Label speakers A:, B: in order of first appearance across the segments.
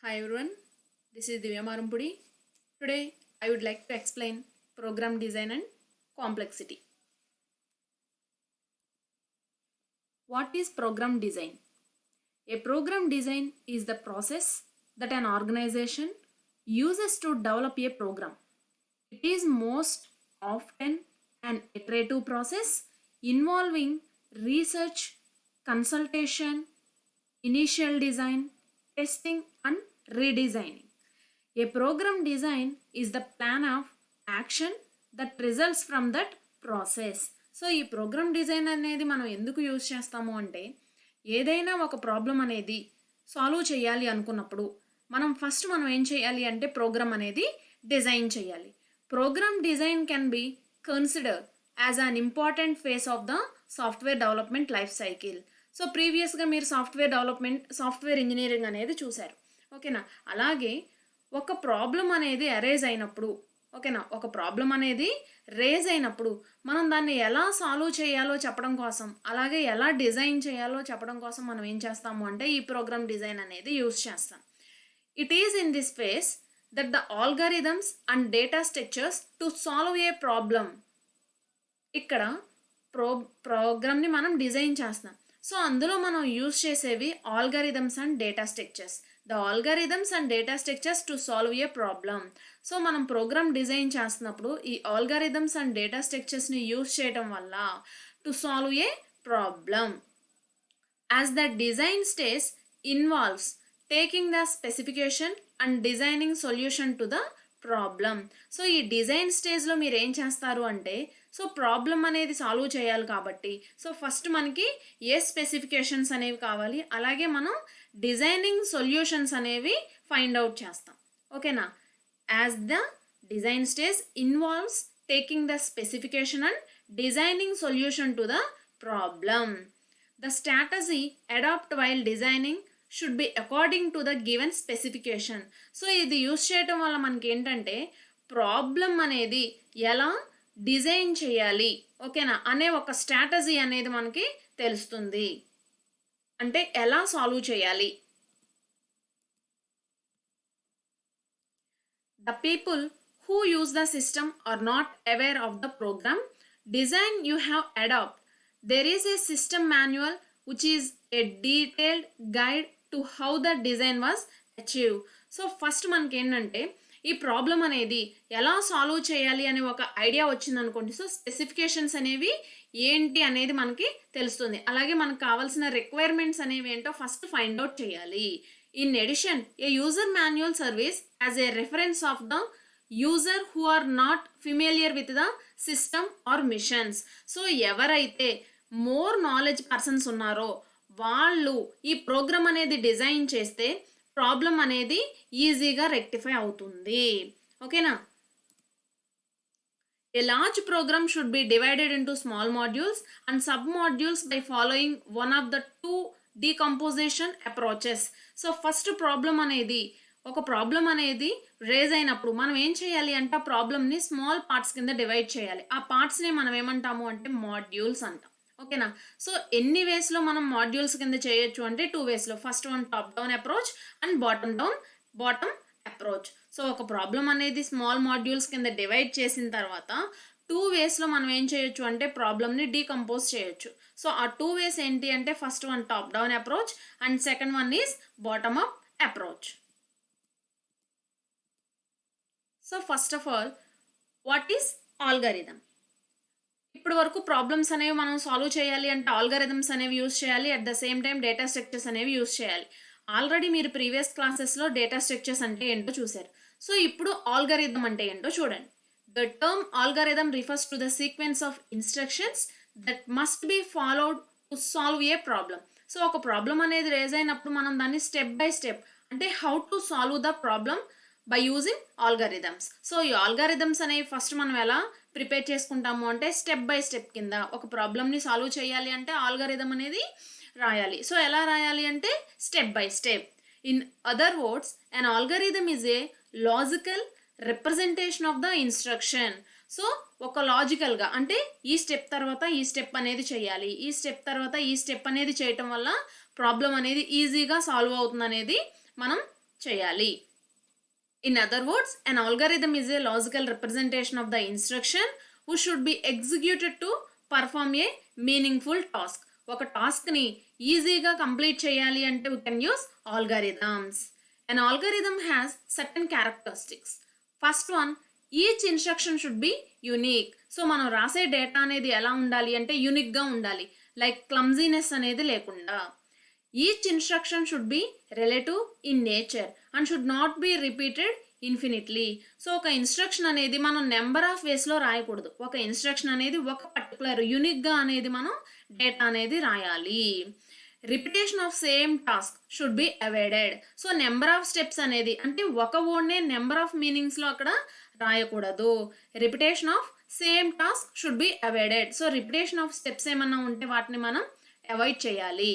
A: Hi everyone, this is Divya Marumpudi. Today I would like to explain program design and complexity. What is program design? A program design is the process that an organization uses to develop a program. It is most often an iterative process involving research, consultation, initial design, testing, and redesigning. A program design is the plan of action that results from that process. So ఈ programme design అనేది మనం ఎందుకు use చేస్తాము అంటే ఏదైనా ఒక problem అనేది solve చేయాలి అనుకున్నప్పుడు మనం ఏం చేయాలి అంటే ప్రోగ్రామ్ అనేది డిజైన్ చేయాలి. Program design can be consider as an important phase of the software development life cycle. So ప్రీవియస్గా మీరు సాఫ్ట్వేర్ ఇంజనీరింగ్ అనేది చూశారు, ఓకేనా. అలాగే ఒక ప్రాబ్లం అనేది ఒక ప్రాబ్లం అనేది రేజ్ అయినప్పుడు మనం దాన్ని ఎలా సాల్వ్ చేయాలో చెప్పడం కోసం, అలాగే ఎలా డిజైన్ చేయాలో చెప్పడం కోసం మనం ఏం చేస్తాము అంటే ఈ ప్రోగ్రామ్ డిజైన్ అనేది యూజ్ చేస్తాం. It is in this face that the algorithms and data structures to solve A problem. ఇక్కడ ప్రోగ్రామ్ని మనం డిజైన్ చేస్తాం. సో అందులో మనం యూజ్ చేసేవి algorithms and data structures. The algorithms and data structures to solve A problem. So మనం programme design చేస్తున్నప్పుడు ఈ ఆల్గారిథమ్స్ అండ్ డేటా స్ట్రక్చర్స్ని యూజ్ చేయడం వల్ల to solve A problem. As the design stage involves taking the specification and designing solution to the problem. So ఈ design స్టేజ్లో మీరు ఏం చేస్తారు అంటే, సో ప్రాబ్లం అనేది సాల్వ్ చేయాలి కాబట్టి సో ఫస్ట్ మనకి ఏ స్పెసిఫికేషన్స్ అనేవి కావాలి, అలాగే మనం డిజైనింగ్ సొల్యూషన్స్ అనేవి ఫైండ్ అవుట్ చేస్తాం, ఓకేనా. As the design stage involves taking the specification and designing solution to the problem. The strategy adopt while designing should be according to the given specification. So ఇది use చేయటం వల్ల మనకి ఏంటంటే problem అనేది ఎలా design చేయాలి, ఓకేనా, అనే ఒక స్ట్రాటజీ అనేది మనకి తెలుస్తుంది. అంటే ఎలా సాల్వ్ చేయాలి. The people who use the system are not aware of the program design you have adopt. There is a system manual which is a detailed guide to how the design was achieved. So first మనకి ఏంటంటే ఈ problem అనేది ఎలా solve చేయాలి అనే ఒక idea వచ్చింది అనుకోండి. సో స్పెసిఫికేషన్స్ అనేవి ఏంటి అనేది మనకి తెలుస్తుంది. అలాగే మనకు కావాల్సిన రిక్వైర్మెంట్స్ అనేవి ఏంటో ఫస్ట్ ఫైండ్ అవుట్ చేయాలి. In addition, a user manual serves as a reference of the user who are not familiar with the system or missions. So ఎవరైతే మోర్ నాలెడ్జ్ పర్సన్స్ ఉన్నారో వాళ్ళు ఈ ప్రోగ్రామ్ అనేది డిజైన్ చేస్తే problem అనేది ఈజీగా rectify అవుతుంది, ఓకేనా. A large program should be divided into small modules and sub-modules by following one of the two decomposition approaches. So first ఒక ప్రాబ్లం అనేది రేజ్ అయినప్పుడు మనం ఏం చేయాలి అంటే ఆ ప్రాబ్లమ్ని స్మాల్ పార్ట్స్ కింద డివైడ్ చేయాలి. ఆ పార్ట్స్ని మనం ఏమంటాము అంటే మాడ్యూల్స్ అంటాం, ఓకేనా. సో ఎన్ని వేస్లో మనం మాడ్యూల్స్ కింద చేయొచ్చు అంటే 2 వేస్లో. First one top down approach and bottom approach. So ఒక ప్రాబ్లం అనేది స్మాల్ మాడ్యూల్స్ కింద డివైడ్ చేసిన తర్వాత 2 వేస్లో మనం ఏం చేయొచ్చు అంటే ప్రాబ్లమ్ని డీకంపోజ్ చేయొచ్చు. సో ఆ 2 వేస్ ఏంటి అంటే first one top down approach and second one is bottom up approach. So first of all what is algorithm. ఇప్పుడు వరకు ప్రాబ్లమ్స్ అనేవి మనం సాల్వ్ చేయాలి అంటే ఆల్గారిథమ్స్ అనేవి యూజ్ చేయాలి, at the same time data structures అనేవి యూజ్ చేయాలి. ఆల్రెడీ మీరు ప్రీవియస్ క్లాసెస్లో డేటా స్ట్రక్చర్స్ అంటే ఏంటో చూశారు. సో ఇప్పుడు ఆల్గారిథమ్ అంటే ఏంటో చూడండి. The term algorithm refers to the sequence of instructions that must be followed to solve A problem. So ఒక ప్రాబ్లం అనేది రేజ్ అయినప్పుడు మనం దాన్ని స్టెప్ బై స్టెప్ అంటే how to solve the problem by using algorithms. So ఈ algorithms అనేవి first మనం ఎలా ప్రిపేర్ చేసుకుంటాము అంటే స్టెప్ బై స్టెప్ కింద ఒక ప్రాబ్లమ్ని సాల్వ్ చేయాలి అంటే ఆల్గారిథమ్ అనేది రాయాలి. సో ఎలా రాయాలి అంటే step by step. In other words an algorithm is a logical representation of the instruction. So ఒక లాజికల్గా అంటే ఈ స్టెప్ తర్వాత ఈ స్టెప్ అనేది చేయాలి, ఈ స్టెప్ తర్వాత ఈ స్టెప్ అనేది చేయటం వల్ల ప్రాబ్లం అనేది ఈజీగా సాల్వ్ అవుతుంది అనేది మనం చేయాలి. In other words, an algorithm is a logical representation of the instruction which should be executed to perform a meaningful task. ఒక టాస్క్ని ఈజీగా కంప్లీట్ చేయాలి అంటే we can use algorithms. An algorithm has certain characteristics. First one, each instruction should be unique. So మనం రాసే data అనేది ఎలా ఉండాలి అంటే యూనిక్గా ఉండాలి, లైక్ క్లమ్జీనెస్ అనేది లేకుండా. Each instruction should be relative in nature and should not be repeated infinitely. So ఒక ఇన్స్ట్రక్షన్ అనేది మనం నెంబర్ ఆఫ్ వేస్లో రాయకూడదు. ఒక ఇన్స్ట్రక్షన్ అనేది ఒక పర్టికులర్ యూనిక్గా అనేది మనం డేటా అనేది రాయాలి. Repetition of same task should be avoided. So number of steps అనేది అంటే ఒక వర్డ్నే నెంబర్ ఆఫ్ మీనింగ్స్లో అక్కడ రాయకూడదు. Repetition of same task should be avoided. So repetition of steps ఏమన్నా ఉంటే వాటిని మనం అవాయిడ్ చేయాలి.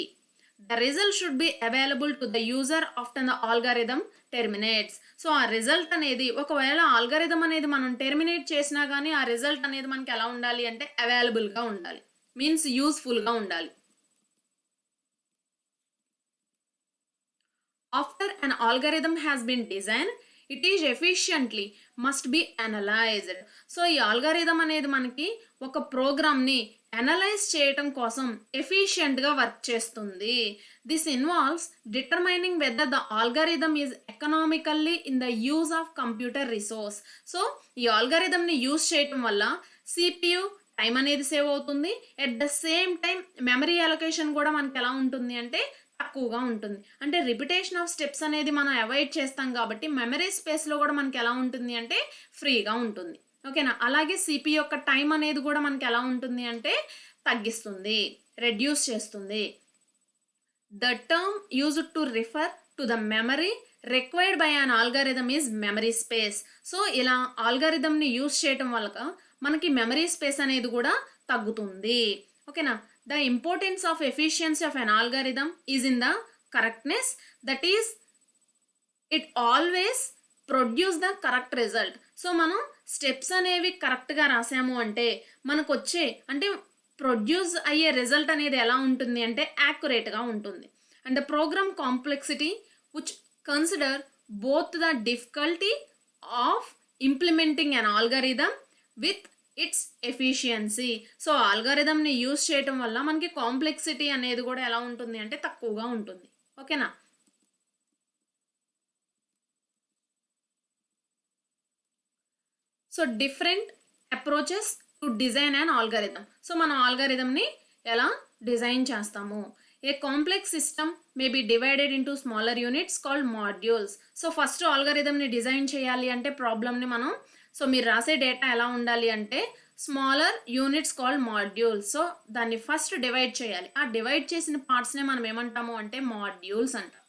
A: The result should be available to the user after the algorithm terminates. So ఆ రిజల్ట్ అనేది ఒకవేళ ఆల్గరిథం అనేది మనం టెర్మినేట్ చేసినా కానీ ఆ రిజల్ట్ అనేది మనకి ఎలా ఉండాలి అంటే అవైలబుల్గా ఉండాలి, మీన్స్ యూస్ఫుల్గా ఉండాలి. After an algorithm has been designed, it is efficiently must be analyzed. So ఈ ఆల్గరిథం అనేది మనకి ఒక ప్రోగ్రామ్ని అనలైజ్ చేయటం కోసం ఎఫిషియెంట్గా వర్క్ చేస్తుంది. This involves determining whether the algorithm is economically in the use of computer resource. So ఈ ఆల్గరిథమ్ని use చేయటం వల్ల సిపియు టైం అనేది సేవ్ అవుతుంది. At the same time memory allocation కూడా మనకి ఎలా ఉంటుంది అంటే తక్కువగా ఉంటుంది. అంటే రిపిటేషన్ ఆఫ్ స్టెప్స్ అనేది మనం అవాయిడ్ చేస్తాం కాబట్టి మెమరీ స్పేస్లో కూడా మనకి ఎలా ఉంటుంది అంటే ఫ్రీగా ఉంటుంది. ఓకేనా. అలాగే సిపి యొక్క టైం అనేది కూడా మనకి ఎలా ఉంటుంది అంటే తగ్గిస్తుంది, రెడ్యూస్ చేస్తుంది. The term used to refer to the memory required by an algorithm is memory space. So ఇలా ఆల్గరిథమ్ని యూజ్ చేయటం వల్ల మనకి మెమరీ స్పేస్ అనేది కూడా తగ్గుతుంది. ఓకేనా. The importance of efficiency of an algorithm is in the correctness, that is it always produce the correct result. So మనం steps అనేవి కరెక్ట్గా రాసాము అంటే మనకు వచ్చే అంటే ప్రొడ్యూస్ అయ్యే రిజల్ట్ అనేది ఎలా ఉంటుంది అంటే యాక్యురేట్గా ఉంటుంది. And the program complexity which consider both the difficulty of implementing an algorithm with its efficiency. So ఆల్గరిథమ్ని యూజ్ చేయటం వల్ల మనకి కాంప్లెక్సిటీ అనేది కూడా ఎలా ఉంటుంది అంటే తక్కువగా ఉంటుంది. ఓకేనా. So different approaches to design and algorithm. So మనం ఆల్గరిథమ్ని ఎలా డిజైన్ చేస్తాము. A complex system may be divided into smaller units called modules. So first ఆల్గరిథమ్ని డిజైన్ చేయాలి అంటే ప్రాబ్లమ్ని మనం సో మీరు రాసే డేటా ఎలా ఉండాలి అంటే smaller units called modules. So దాన్ని ఫస్ట్ డివైడ్ చేయాలి. ఆ డివైడ్ చేసిన పార్ట్స్నే మనం ఏమంటాము అంటే మాడ్యూల్స్ అంటాం.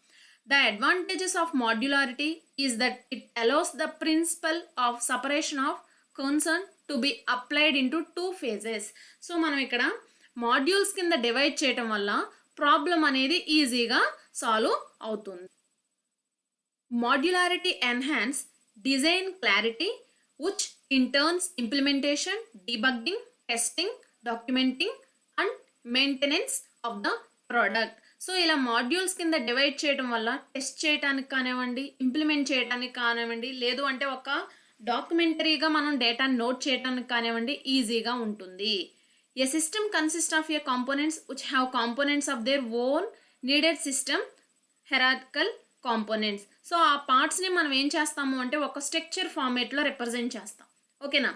A: The advantages of modularity is that it allows the principle of separation of concern to be applied into two phases. So మనం ఇక్కడ మాడ్యూల్స్ కింద డివైడ్ చేయటం వల్ల ప్రాబ్లం అనేది ఈజీగా సాల్వ్ అవుతుంది. Modularity enhance design clarity, which in turns implementation, debugging, testing, documenting and maintenance of the product. So ఇలా modules కింద డివైడ్ చేయడం వల్ల టెస్ట్ చేయడానికి కానివ్వండి, ఇంప్లిమెంట్ చేయడానికి కానివ్వండి, లేదు అంటే ఒక డాక్యుమెంటరీగా మనం డేటాను నోట్ చేయడానికి కానివ్వండి ఈజీగా ఉంటుంది. A system consist of a components which have components of their own needed system hierarchical components. So ఆ పార్ట్స్ని మనం ఏం చేస్తాము అంటే ఒక స్ట్రక్చర్ ఫార్మేట్లో రిప్రజెంట్ చేస్తాం. ఓకేనా.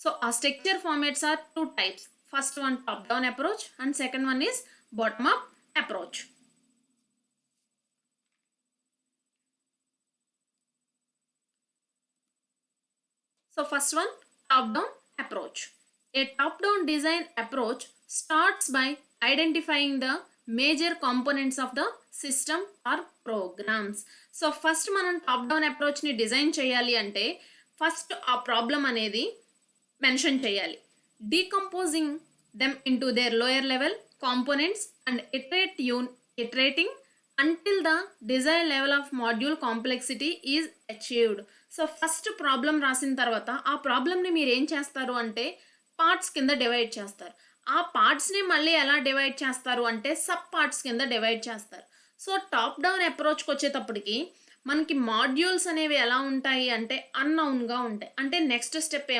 A: సో ఆ structure formats are two types. First one top down approach and second one is bottom up approach. So first one, top down approach. A top down design approach starts by identifying the major components of the system or programs. So first మనం top down approach ని design చేయాలి అంటే first ఆ problem అనేది mention చేయాలి. Decomposing them into their lower level components and iterating until the desired level of module complexity is achieved. So first problem రాసిన తర్వాత ఆ ప్రాబ్లమ్ని మీరు ఏం చేస్తారు అంటే పార్ట్స్ కింద డివైడ్ చేస్తారు. ఆ పార్ట్స్ని మళ్ళీ ఎలా డివైడ్ చేస్తారు అంటే సబ్ పార్ట్స్ కింద డివైడ్ చేస్తారు. సో టాప్ డౌన్ అప్రోచ్కి వచ్చేటప్పటికి మనకి మాడ్యూల్స్ అనేవి ఎలా ఉంటాయి అంటే అన్నౌన్గా ఉంటాయి. అంటే నెక్స్ట్ స్టెప్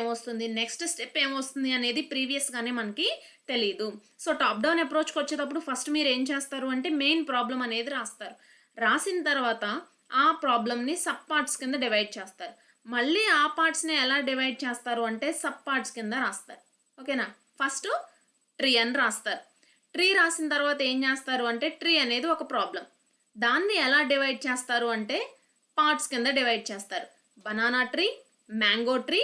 A: ఏమొస్తుంది అనేది ప్రీవియస్గానే మనకి తెలీదు. సో టాప్ డౌన్ అప్రోచ్కి వచ్చేటప్పుడు ఫస్ట్ మీరు ఏం చేస్తారు అంటే మెయిన్ ప్రాబ్లం అనేది రాస్తారు. రాసిన తర్వాత ఆ ప్రాబ్లమ్ని సబ్ పార్ట్స్ కింద డివైడ్ చేస్తారు. మళ్ళీ ఆ పార్ట్స్ని ఎలా డివైడ్ చేస్తారు అంటే సబ్ పార్ట్స్ కింద రాస్తారు. ఓకేనా? ఫస్ట్ ట్రీ అని రాస్తారు. ట్రీ రాసిన తర్వాత ఏం చేస్తారు అంటే ట్రీ అనేది ఒక ప్రాబ్లం. దాన్ని ఎలా డివైడ్ చేస్తారు అంటే పార్ట్స్ కింద డివైడ్ చేస్తారు. Banana tree, mango tree,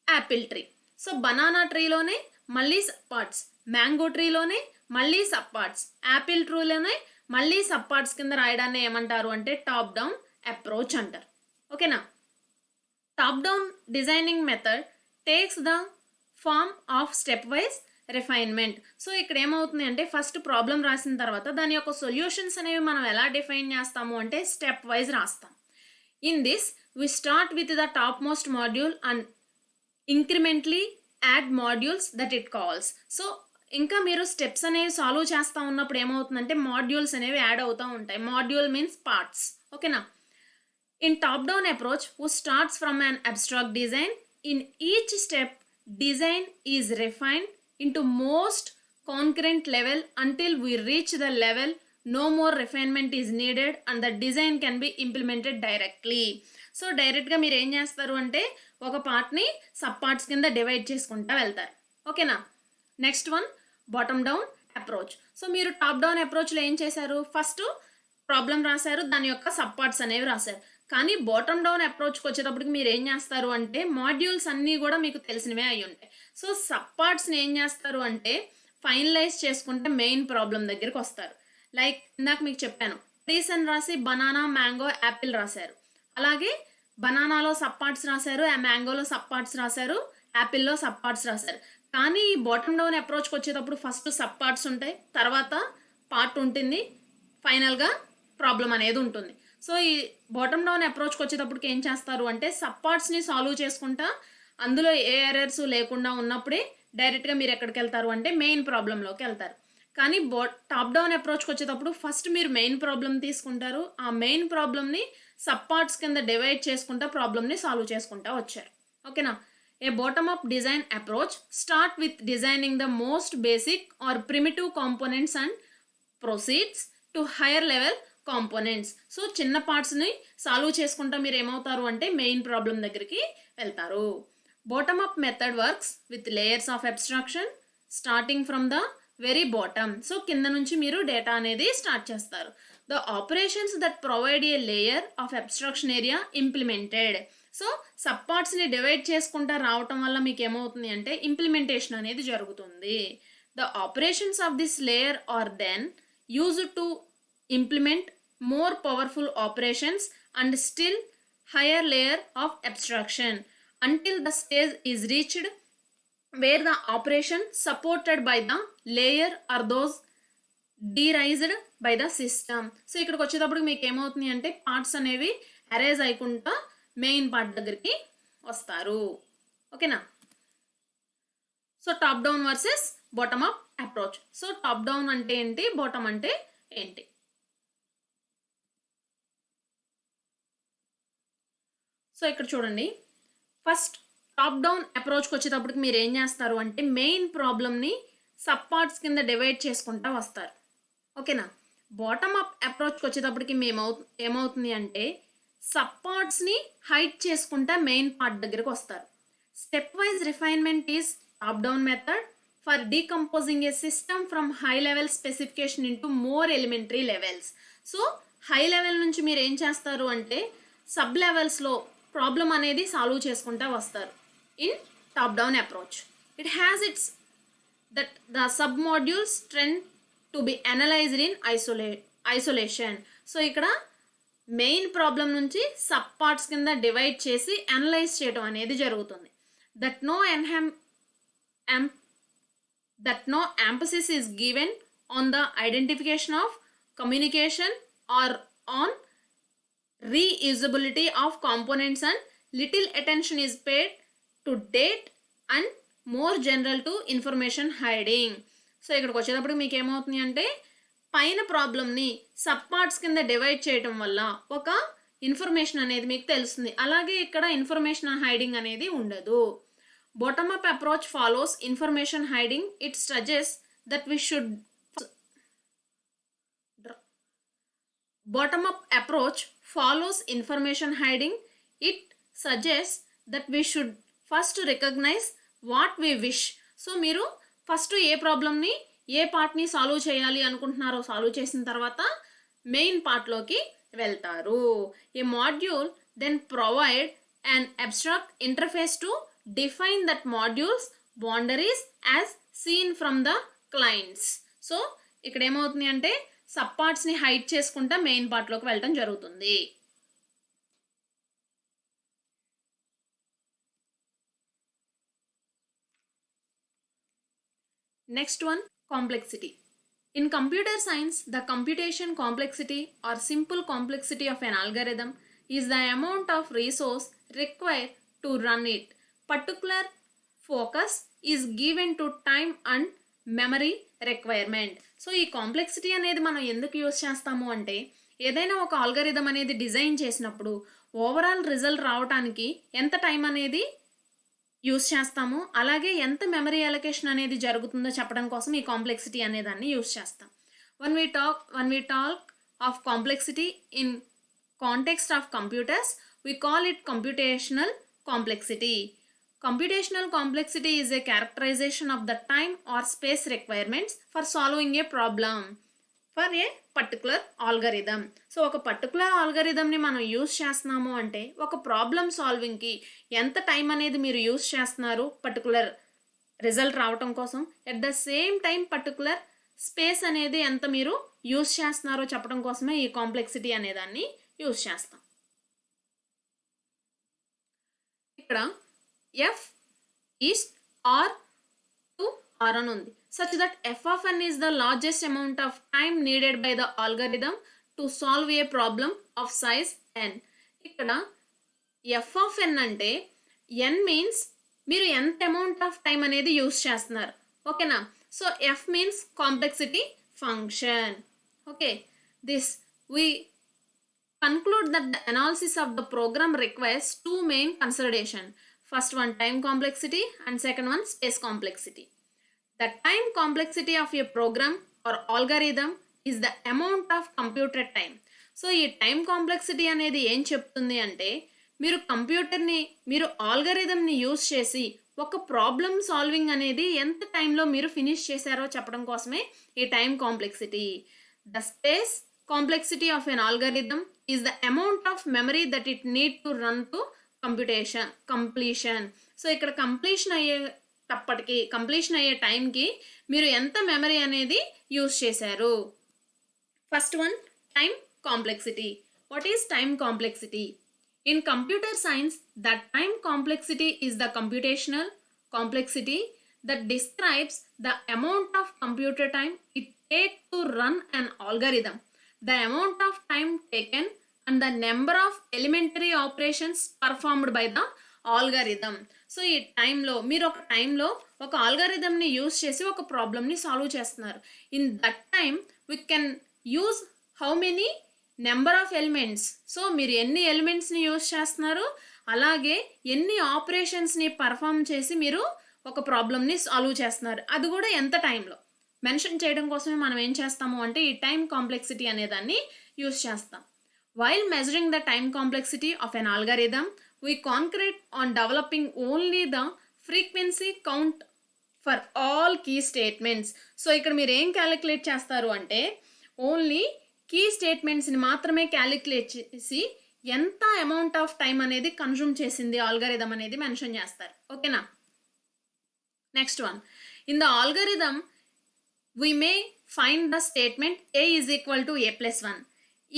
A: apple tree. So banana ట్రీలోనే మళ్ళీ సబ్ పార్ట్స్, మ్యాంగో ట్రీలోనే మళ్ళీ సబ్ పార్ట్స్, యాపిల్ ట్రీలోనే మళ్ళీ సబ్ పార్ట్స్ కింద రాయడాన్ని ఏమంటారు అంటే టాప్ డౌన్ అప్రోచ్ అంటారు. ఓకేనా? Top down designing method takes the form of step wise refinement. So ఇక్కడ ఏమవుతుంది అంటే ఫస్ట్ ప్రాబ్లం రాసిన తర్వాత దాని యొక్క సొల్యూషన్స్ అనేవి మనం ఎలా డిఫైన్ చేస్తాము అంటే స్టెప్ వైజ్ రాస్తాం. In this we start with the topmost module and incrementally add modules that it calls. So ఇంకా మీరు స్టెప్స్ అనేవి సాల్వ్ చేస్తూ ఉన్నప్పుడు ఏమవుతుందంటే మాడ్యూల్స్ అనేవి యాడ్ అవుతూ ఉంటాయి. Module means parts. ఓకేనా? In top-down approach, who starts from an abstract design. In each step, design is refined into most concurrent level until we reach the level no more refinement is needed and the design can be implemented directly. So డైరెక్ట్గా మీరు ఏం చేస్తారు అంటే ఒక పార్ట్ని sub parts కింద divide చేసుకుంటూ వెళ్తారు. ఓకేనా? Next one bottom down approach. So మీరు టాప్ డౌన్ అప్రోచ్లో ఏం చేశారు? ఫస్ట్ ప్రాబ్లం రాశారు, దాని యొక్క సబ్ పార్ట్స్ అనేవి రాశారు. కానీ బాటమ్ డౌన్ అప్రోచ్కి వచ్చేటప్పటికి మీరు ఏం చేస్తారు అంటే మాడ్యూల్స్ అన్నీ కూడా మీకు తెలిసినవే అయి ఉంటాయి. సో సబ్ పార్ట్స్ని ఏం చేస్తారు అంటే ఫైనలైజ్ చేసుకుంటే మెయిన్ ప్రాబ్లం దగ్గరికి వస్తారు. లైక్ ఇందాక మీకు చెప్పాను, ట్రీస్ అని రాసి బనానా, మ్యాంగో, యాపిల్ రాశారు. అలాగే బనానాలో సబ్ పార్ట్స్ రాశారు, మ్యాంగోలో సబ్ పార్ట్స్ రాశారు, యాపిల్లో సబ్ పార్ట్స్ రాశారు. కానీ ఈ బాటమ్ డౌన్ అప్రోచ్కి వచ్చేటప్పుడు ఫస్ట్ సబ్ పార్ట్స్ ఉంటాయి, తర్వాత పార్ట్ ఉంటుంది, ఫైనల్గా ప్రాబ్లం అనేది ఉంటుంది. సో ఈ బాటమ్ డౌన్ అప్రోచ్కి వచ్చేటప్పటికి ఏం చేస్తారు అంటే సబ్ పార్ట్స్ని సాల్వ్ చేసుకుంటా అందులో ఏ ఎర్రర్స్ లేకుండా ఉన్నప్పుడే డైరెక్ట్గా మీరు ఎక్కడికి వెళ్తారు అంటే మెయిన్ ప్రాబ్లంలోకి వెళ్తారు. కానీ టాప్ డౌన్ అప్రోచ్కి వచ్చేటప్పుడు ఫస్ట్ మీరు మెయిన్ ప్రాబ్లం తీసుకుంటారు, ఆ మెయిన్ ప్రాబ్లమ్ని సబ్ పార్ట్స్ కింద డివైడ్ చేసుకుంటా ప్రాబ్లమ్ని సాల్వ్ చేసుకుంటా వచ్చారు. ఓకేనా? A bottom up design approach start with designing the most basic or primitive components and proceeds to higher level components. So చిన్న పార్ట్స్ని సాల్వ్ చేసుకుంటా మీరు ఏమవుతారు అంటే మెయిన్ ప్రాబ్లం దగ్గరికి వెళ్తారు. Bottom up method works with layers of abstraction starting from the very bottom. So కింద నుంచి మీరు డేటా అనేది స్టార్ట్ చేస్తారు. The operations that provide a layer of abstraction area implemented. So sub పార్ట్స్ని డివైడ్ చేసుకుంటా రావటం వల్ల మీకు ఏమవుతుంది అంటే ఇంప్లిమెంటేషన్ అనేది జరుగుతుంది. The operations of this layer are then used to implement more powerful operations and still higher layer of abstraction until the stage is reached where the operation supported by the layer are those derised by the system. So ఇక్కడికి వచ్చేటప్పుడు మీకు ఏమవుతుంది అంటే parts అనేవి erase అయ్యకుండా main part దగ్గరికి వస్తారు. ఓకేనా? So top down versus bottom up approach. So top down అంటే ఏంటి, బాటమ్ అంటే ఏంటి? సో ఇక్కడ చూడండి, ఫస్ట్ టాప్ డౌన్ అప్రోచ్కి వచ్చేటప్పటికి మీరు ఏం చేస్తారు అంటే మెయిన్ ప్రాబ్లమ్ని సబ్ పార్ట్స్ కింద డివైడ్ చేసుకుంటా వస్తారు. ఓకేనా? బాటమ్ అప్ అప్రోచ్కి వచ్చేటప్పటికి ఏమవుతుంది అంటే సబ్ పార్ట్స్ని హైడ్ చేసుకుంటా మెయిన్ పార్ట్ దగ్గరికి వస్తారు. Step wise refinement is top down method for decomposing A system from high level specification into more elementary levels. So high level నుంచి మీరు ఏం చేస్తారు అంటే సబ్ లెవెల్స్లో ప్రాబ్లం అనేది సాల్వ్ చేసుకుంటా వస్తారు. In top down approach it has its that the sub modules trend to be analysed in isolation. So ఇక్కడ మెయిన్ ప్రాబ్లం నుంచి సబ్ పార్ట్స్ కింద డివైడ్ చేసి అనలైజ్ చేయడం అనేది జరుగుతుంది. That no emphasis is given on the identification of communication or on reusability of components and little attention is paid to date and more general to information hiding. So ఇక్కడికి వచ్చేటప్పుడు మీకు ఏమవుతుంది అంటే పైన ప్రాబ్లమ్ని సబ్ పార్ట్స్ కింద divide చేయటం వల్ల ఒక ఇన్ఫర్మేషన్ అనేది మీకు తెలుస్తుంది. అలాగే ఇక్కడ ఇన్ఫర్మేషన్ హైడింగ్ అనేది ఉండదు. Bottom up approach follows information hiding. It suggest that we should Bottom up approach follows information hiding. It suggests that we should first recognize what we wish. So మీరు first ఏ ప్రాబ్లమ్ని ఏ పార్ట్ని solve చేయాలి అనుకుంటున్నారో solve చేసిన తర్వాత main పార్ట్లోకి వెళ్తారు. A module then provide an abstract interface to define that modules boundaries as seen from the clients. So ఇక్కడ ఏమవుతుంది అంటే సబ్ పార్ట్స్ని హైడ్ చేసుకుంటా మెయిన్ పార్ట్లోకి వెళ్ళడం జరుగుతుంది. Next one, complexity. In computer science, the computation complexity or simple complexity of an algorithm is the amount of resource required to run it. Particular focus is given to time and memory requirement. So ఈ complexity అనేది మనం ఎందుకు use చేస్తాము అంటే ఏదైనా ఒక algorithm అనేది design చేసినప్పుడు ఓవరాల్ రిజల్ట్ రావడానికి ఎంత టైం అనేది యూజ్ చేస్తాము, అలాగే ఎంత మెమరీ అలొకేషన్ అనేది జరుగుతుందో చెప్పడం కోసం ఈ కాంప్లెక్సిటీ అనే దాన్ని యూజ్ చేస్తాం. When we talk of complexity in context of computers we call it computational complexity. Computational complexity is a characterization of the time or space requirements for solving a problem for a particular algorithm. So ఒక particular ఆల్గరిథంని మనం use చేస్తున్నాము అంటే ఒక problem సాల్వింగ్కి ఎంత time అనేది మీరు use చేస్తున్నారు particular result రావటం కోసం, at the same time particular space అనేది ఎంత మీరు యూజ్ చేస్తున్నారో చెప్పడం కోసమే ఈ కాంప్లెక్సిటీ అనేదాన్ని యూజ్ చేస్తాం. ఇక్కడ f is r to r అని ఉంది, such that f of n is the largest amount of time needed by the algorithm to solve a problem of size n. ఇక్కడ f of n అంటే n means మీరు ఎంత amount of time అనేది use చేస్తున్నారు, ఓకేనా. So f means complexity function. Okay, this we conclude that the analysis of the program requires two main consideration. First one, time complexity, and second one, space complexity. The time complexity of a program or algorithm is the amount of computed time. So ఈ time complexity అనేది ఏం చెప్తుంది అంటే మీరు కంప్యూటర్ని మీరు ఆల్గరిథంని use చేసి ఒక problem solving అనేది ఎంత టైంలో మీరు ఫినిష్ చేశారో చెప్పడం కోసమే ఈ time complexity. The space complexity of an algorithm is the amount of memory that it need to run to completion. So ఇక్కడ కంప్లీషన్ అయ్యే టైంకి మీరు ఎంత మెమరీ అనేది యూజ్ చేశారు. First one, time complexity. What is time complexity? In computer science the time complexity is the computational complexity that describes the amount of computer time it takes to run an algorithm, the amount of time taken and the number of elementary operations performed by the algorithm. So ఈ టైంలో మీరు ఒక టైంలో ఒక ఆల్గరిథంని use చేసి ఒక ప్రాబ్లమ్ని solve చేస్తున్నారు. In that time we can use how many number of elements. So మీరు ఎన్ని ఎలిమెంట్స్ని యూజ్ చేస్తున్నారు, అలాగే ఎన్ని ఆపరేషన్స్ని పర్ఫామ్ చేసి మీరు ఒక ప్రాబ్లమ్ని సాల్వ్ చేస్తున్నారు, అది కూడా ఎంత టైంలో మెన్షన్ చేయడం కోసమే మనం ఏం చేస్తాము అంటే ఈ టైం కాంప్లెక్సిటీ అనేదాన్ని యూజ్ చేస్తాం. While measuring the time complexity of an algorithm we concrete on developing only the frequency count for all key statements. So ఇక్కడ మీరు ఏం క్యాలిక్యులేట్ చేస్తారు అంటే ఓన్లీ కీ స్టేట్మెంట్స్ని మాత్రమే క్యాలిక్యులేట్ చేసి ఎంత అమౌంట్ ఆఫ్ టైం అనేది కన్జ్యూమ్ చేసింది ఆల్గరిథం అనేది మెన్షన్ చేస్తారు, ఓకేనా. Next one, in the algorithm we may find the statement a is equal to a plus 1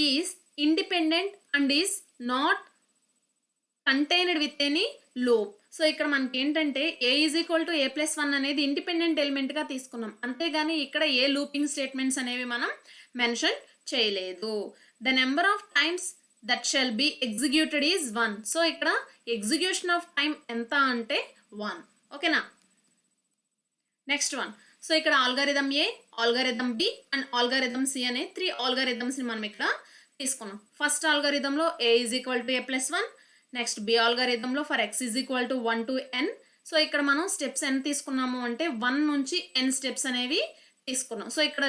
A: is independent and is not contained with any loop. So ఇక్కడ మనకి ఏంటంటే a is equal to a plus 1 అనేది independent ఎలిమెంట్గా తీసుకున్నాం, అంతేగాని ఇక్కడ ఏ looping statements అనేవి మనం mention చేయలేదు. The number of times that shall be executed is 1. So ఇక్కడ ఎగ్జిక్యూషన్ ఆఫ్ టైం ఎంత అంటే 1, ఓకేనా. నెక్స్ట్ వన్, సో ఇక్కడ algorithm A, algorithm B and algorithm C అనే 3 ఆల్గరిథమ్స్ని మనం ఇక్కడ తీసుకున్నాం. ఫస్ట్ ఆల్గరిథంలో a is equal to a plus 1, next B ఆల్గరిథంలో for x is equal to 1 to n. So ఇక్కడ మనం స్టెప్స్ n తీసుకున్నాము అంటే 1 నుంచి n స్టెప్స్ అనేవి తీసుకున్నాం. సో ఇక్కడ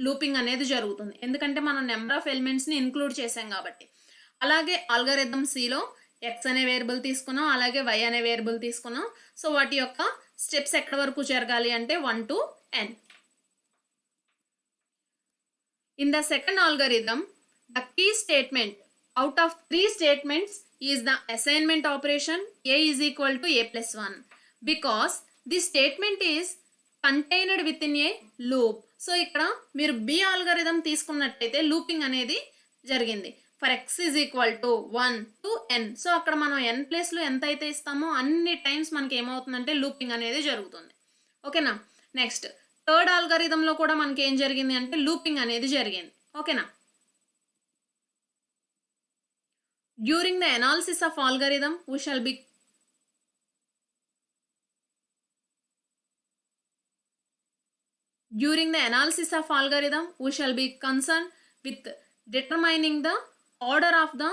A: లూపింగ్ అనేది జరుగుతుంది, ఎందుకంటే మనం నెంబర్ ఆఫ్ ఎలిమెంట్స్ని ఇంక్లూడ్ చేసాం కాబట్టి. అలాగే ఆల్గరిథం సిలో x అనే వేరియబుల్ తీసుకున్నాం, అలాగే y అనే వేరియబుల్ తీసుకున్నాం. సో వాటి యొక్క స్టెప్స్ ఎక్కడ వరకు జరగాలి అంటే 1 to n. In the second algorithm, the key statement out of 3 statements is the assignment operation a is equal to a plus 1, because this statement is contained within a loop. So ఇక్కడ మీరు B algorithm తీసుకున్నట్లయితే looping అనేది జరిగింది. For x is equal to 1 to n. So అక్కడ మనం n ప్లేస్లో ఎంత అయితే ఇస్తామో అన్ని టైమ్స్ మనకి ఏమవుతుందంటే లూపింగ్ అనేది జరుగుతుంది. ఓకేనా. నెక్స్ట్ థర్డ్ ఆల్గరిథంలో కూడా మనకి ఏం జరిగింది అంటే లూపింగ్ అనేది జరిగింది. ఓకేనా. During the analysis of algorithm we shall be concerned with determining the order of the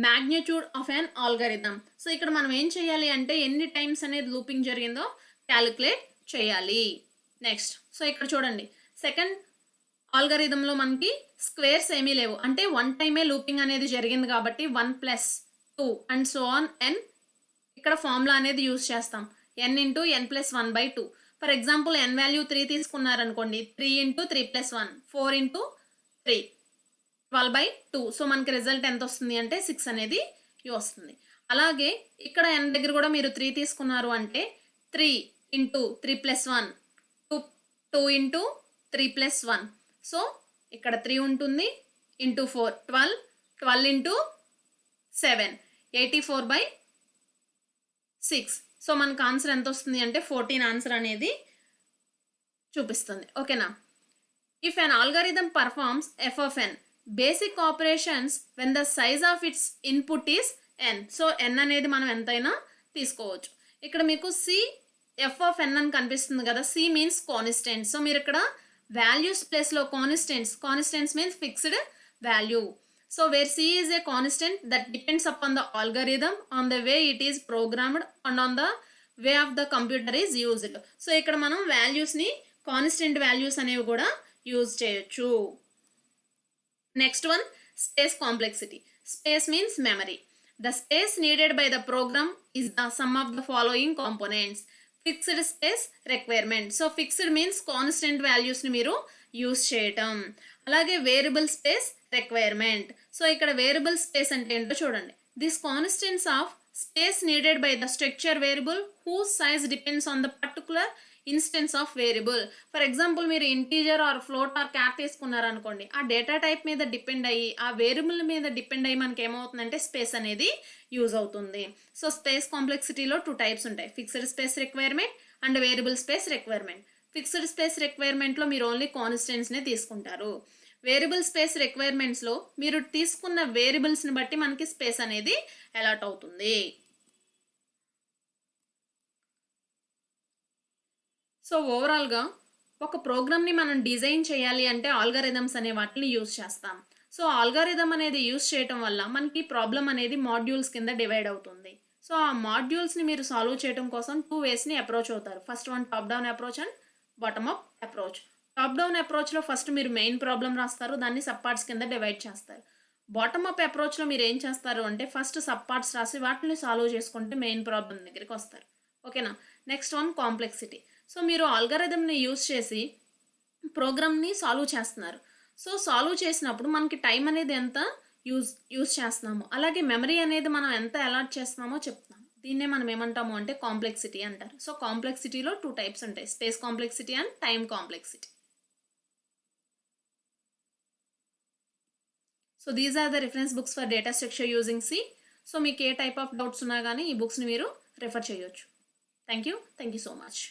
A: magnitude of an algorithm. So ఇక్కడ మనం ఏం చేయాలి అంటే ఎన్ని టైమ్స్ అనేది లూపింగ్ జరిగిందో క్యాలిక్యులేట్ చేయాలి. నెక్స్ట్ సో ఇక్కడ చూడండి, సెకండ్ ఆల్గరిథంలో మనకి స్క్వేర్స్ ఏమీ లేవు, అంటే 1 టైమే లూపింగ్ అనేది జరిగింది కాబట్టి 1 + 2 అండ్ సో ఆన్ n. ఇక్కడ ఫార్ములా అనేది యూజ్ చేస్తాం, n × n + 1/2. For example n value 3 తీసుకున్నారనుకోండి, 3 × 3 + 1, 4 × 3, 12/2. So మనకి రిజల్ట్ ఎంత వస్తుంది అంటే 6 అనేది వస్తుంది. అలాగే ఇక్కడ n దగ్గర కూడా మీరు 3 తీసుకున్నారు అంటే 3 × 3 + 1, 2 × 3 + 1. సో ఇక్కడ 3 ఉంటుంది, ఇంటూ 4 12, 12 × 7 84/6. సో మనకు ఆన్సర్ ఎంత వస్తుంది అంటే 14 ఆన్సర్ అనేది చూపిస్తుంది. ఓకేనా. If an algorithm performs f of n basic operations when the size of it's input is n. So n అనేది మనం ఎంతైనా తీసుకోవచ్చు. ఇక్కడ మీకు సి f of n అని కనిపిస్తుంది కదా, సి మీన్స్ కాన్స్టెంట్. సో మీరు ఇక్కడ వాల్యూస్ ప్లేస్లో constants means fixed value. So where c is a constant that depends upon the algorithm, on the way it is programmed and on the way of the computer is used. So ఇక్కడ మనం వాల్యూస్ని constant values అనేవి కూడా use చేయొచ్చు. Next one, space complexity. Space means memory. The space needed by the program is the sum of the following components. Fixed space requirement. So fixed means constant వాల్యూస్ని మీరు use చేయటం. అలాగే variable space requirement. So ఇక్కడ variable space అంటే ఏంటో చూడండి. This constants of space needed by the structure variable whose size depends on the particular instance of variable. For example మీరు integer or float or char తీసుకున్నారనుకోండి, ఆ data type మీద depend అయ్యి, ఆ వేరియబుల్ మీద డిపెండ్ అయ్యి మనకి ఏమవుతుందంటే స్పేస్ అనేది యూజ్ అవుతుంది. సో స్పేస్ కాంప్లెక్సిటీలో 2 టైప్స్ ఉంటాయి, fixed space requirement and variable space requirement. Fixed space రిక్వైర్మెంట్లో మీరు ఓన్లీ కాన్స్టెంట్స్నే తీసుకుంటారు. వేరియబుల్ స్పేస్ రిక్వైర్మెంట్స్లో మీరు తీసుకున్న వేరియబుల్స్ని బట్టి మనకి స్పేస్ అనేది అలాట్ అవుతుంది. సో ఓవరాల్గా ఒక ప్రోగ్రామ్ని మనం డిజైన్ చేయాలి అంటే ఆల్గరిథమ్స్ అనే వాటిని యూజ్ చేస్తాం. సో ఆల్గరిథం అనేది యూజ్ చేయటం వల్ల మనకి ప్రాబ్లం అనేది మాడ్యూల్స్ కింద డివైడ్ అవుతుంది. సో ఆ మాడ్యూల్స్ని మీరు సాల్వ్ చేయడం కోసం 2 వేస్ని అప్రోచ్ అవుతారు. First one top down approach and bottom up approach. Top down అప్రోచ్లో ఫస్ట్ మీరు మెయిన్ ప్రాబ్లం రాస్తారు, దాన్ని సబ్ పార్ట్స్ కింద డివైడ్ చేస్తారు. బాటమ్ అప్ అప్రోచ్లో మీరు ఏం చేస్తారు అంటే ఫస్ట్ సబ్ పార్ట్స్ రాసి వాటిని సాల్వ్ చేసుకుంటే మెయిన్ ప్రాబ్లం దగ్గరికి వస్తారు. ఓకేనా. Next one complexity. సో మీరు ఆల్గరిథంని యూజ్ చేసి ప్రోగ్రామ్ని సాల్వ్ చేస్తున్నారు. సో సాల్వ్ చేసినప్పుడు మనకి టైం అనేది ఎంత యూజ్ చేస్తున్నాము, అలాగే మెమరీ అనేది మనం ఎంత అలాట్ చేస్తున్నామో చెప్తున్నాం. దీన్నే మనం ఏమంటాము అంటే కాంప్లెక్సిటీ అంటారు. సో కాంప్లెక్సిటీలో 2 టైప్స్ ఉంటాయి, space complexity and time complexity. So these are the reference books for data structure using C. So మీకు ఏ టైప్ ఆఫ్ డౌట్స్ ఉన్నా కానీ ఈ బుక్స్ని మీరు రెఫర్ చేయొచ్చు. Thank you so much.